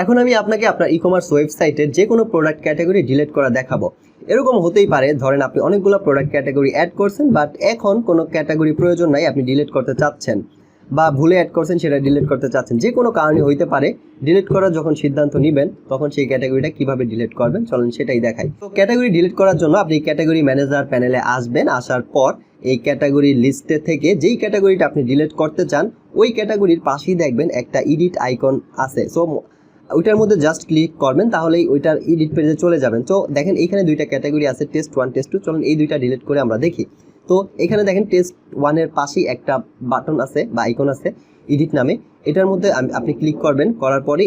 এখন আমি আপনাকে আপনার ই-কমার্স ওয়েবসাইটের যে কোনো প্রোডাক্ট ক্যাটাগরি ডিলিট করা দেখাবো। এরকম হতেই পারে, ধরেন আপনি অনেকগুলো প্রোডাক্ট ক্যাটাগরি অ্যাড করছেন, বাট এখন কোনো ক্যাটাগরি প্রয়োজন নাই, আপনি ডিলিট করতে চাচ্ছেন বা ভুলে অ্যাড করছেন সেটা ডিলিট করতে চাচ্ছেন, যে কোনো কারণে হইতে পারে। ডিলিট করার যখন সিদ্ধান্ত নেবেন তখন সেই ক্যাটাগরিটা কিভাবে ডিলিট করবেন চলেন সেটাই দেখাই। তো ক্যাটাগরি ডিলিট করার জন্য আপনি ক্যাটাগরি ম্যানেজার প্যানেলে আসবেন। আসার পর এই ক্যাটাগরি লিস্টে থেকে যেই ক্যাটাগরিটা আপনি ডিলিট করতে চান ওই ক্যাটাগরির পাশেই দেখবেন একটা এডিট আইকন আছে। সো ওইটার মধ্যে জাস্ট ক্লিক করবেন, তাহলেই ওইটার এডিট পেজে চলে যাবেন। তো দেখেন এইখানে দুইটা ক্যাটাগরি আছে, টেস্ট 1 টেস্ট 2। চলুন এই দুইটা ডিলিট করে আমরা দেখি। তো এখানে দেখেন টেস্ট 1-এর পাশেই একটা বাটন আছে বা আইকন আছে এডিট নামে। এটার মধ্যে আপনি ক্লিক করবেন, করার পরে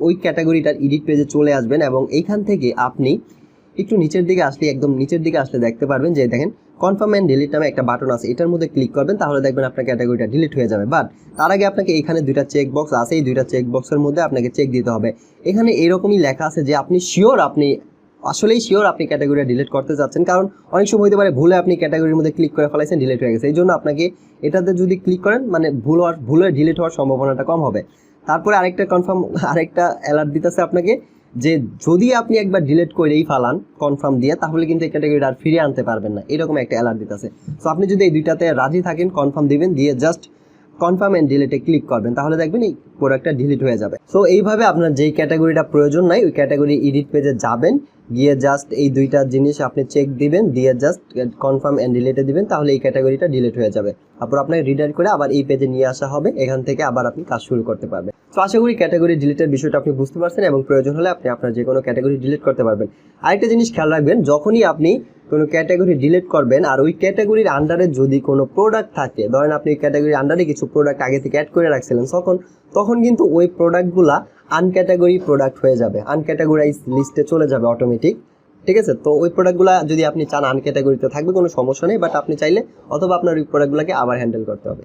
ওই ক্যাটাগরিটার এডিট পেজে চলে আসবেন এবং এইখান থেকে আপনি একটু নিচের দিকে আসলে, একদম নিচের দিকে আসলে দেখতে পারবেন যে দেখেন কনফার্ম অ্যান্ড ডিলিট নামে একটা বাটন আছে। এটার মধ্যে ক্লিক করবেন, তাহলে দেখবেন আপনার ক্যাটাগরিটা ডিলিট হয়ে যাবে। বাট তার আগে আপনাকে এখানে দুইটা চেক বক্স আছে, এই দুইটা চেক বক্সের মধ্যে আপনাকে চেক দিতে হবে। এখানে এরকমই লেখা আছে যে আপনি শিওর, আপনি আসলেই শিওর আপনি ক্যাটাগরিটা ডিলিট করতে চাচ্ছেন। কারণ অনেক সময় হতে পারে ভুলে আপনি ক্যাটাগরির মধ্যে ক্লিক করে ফেলাইছেন, ডিলিট হয়ে গেছে। এই জন্য আপনাকে এটাতে যদি ক্লিক করেন মানে ভুলে ডিলিট হওয়ার সম্ভাবনাটা কম হবে। তারপরে আরেকটা অ্যালার্ট দিতেছে আপনাকে যে যদি আপনি একবার ডিলিট করেই ফেলান কনফার্ম দিয়ে, তাহলে কিন্তু এই ক্যাটাগরিটা আর ফিরিয়ে আনতে পারবেন না, এরকম একটা অ্যালার্ট দিতেছে। সো আপনি যদি এই দুইটাতে রাজি থাকেন কনফার্ম দিবেন, দিয়ে জাস্ট কনফার্ম অ্যান্ড ডিলিটে ক্লিক করবেন, তাহলে দেখবেন এই প্রোডাক্টটা ডিলিট হয়ে যাবে। সো এইভাবে আপনার যেই ক্যাটাগরিটা প্রয়োজন নাই ওই ক্যাটাগরি এডিট পেজে যাবেন, গিয়ে জাস্ট এই দুইটা জিনিস আপনি চেক দিবেন, দিয়ে জাস্ট কনফার্ম অ্যান্ড ডিলিটে দিবেন, তাহলে এই ক্যাটাগরিটা ডিলিট হয়ে যাবে। তারপর আপনাকে রিডাইরেক্ট করে আবার এই পেজে নিয়ে আসা হবে, এখান থেকে আবার আপনি কাজ শুরু করতে পারবেন। তো আশা করি ক্যাটাগরি ডিলিটের বিষয়টা আপনি বুঝতে পারছেন এবং প্রয়োজন হলে আপনি আপনার যে কোনো ক্যাটাগরি ডিলিট করতে পারবেন। আরেকটা জিনিস খেয়াল রাখবেন, যখনই আপনি কোনো ক্যাটাগরি ডিলিট করবেন আর ওই ক্যাটাগরির আন্ডারে যদি কোনো প্রোডাক্ট থাকে, ধরেন আপনি ওই ক্যাটাগরির আন্ডারে কিছু প্রোডাক্ট আগে থেকে অ্যাড করে রাখছিলেন, তখন কিন্তু ওই প্রোডাক্টগুলা আনক্যাটাগরি প্রোডাক্ট হয়ে যাবে, আনক্যাটাগরাইজ লিস্টে চলে যাবে অটোমেটিক। ঠিক আছে, তো ওই প্রোডাক্টগুলো যদি আপনি চান আনক্যাটাগরিতে থাকবে কোনো সমস্যা নেই, বাট আপনি চাইলে অথবা আপনার ওই প্রোডাক্টগুলোকে আবার হ্যান্ডেল করতে হবে।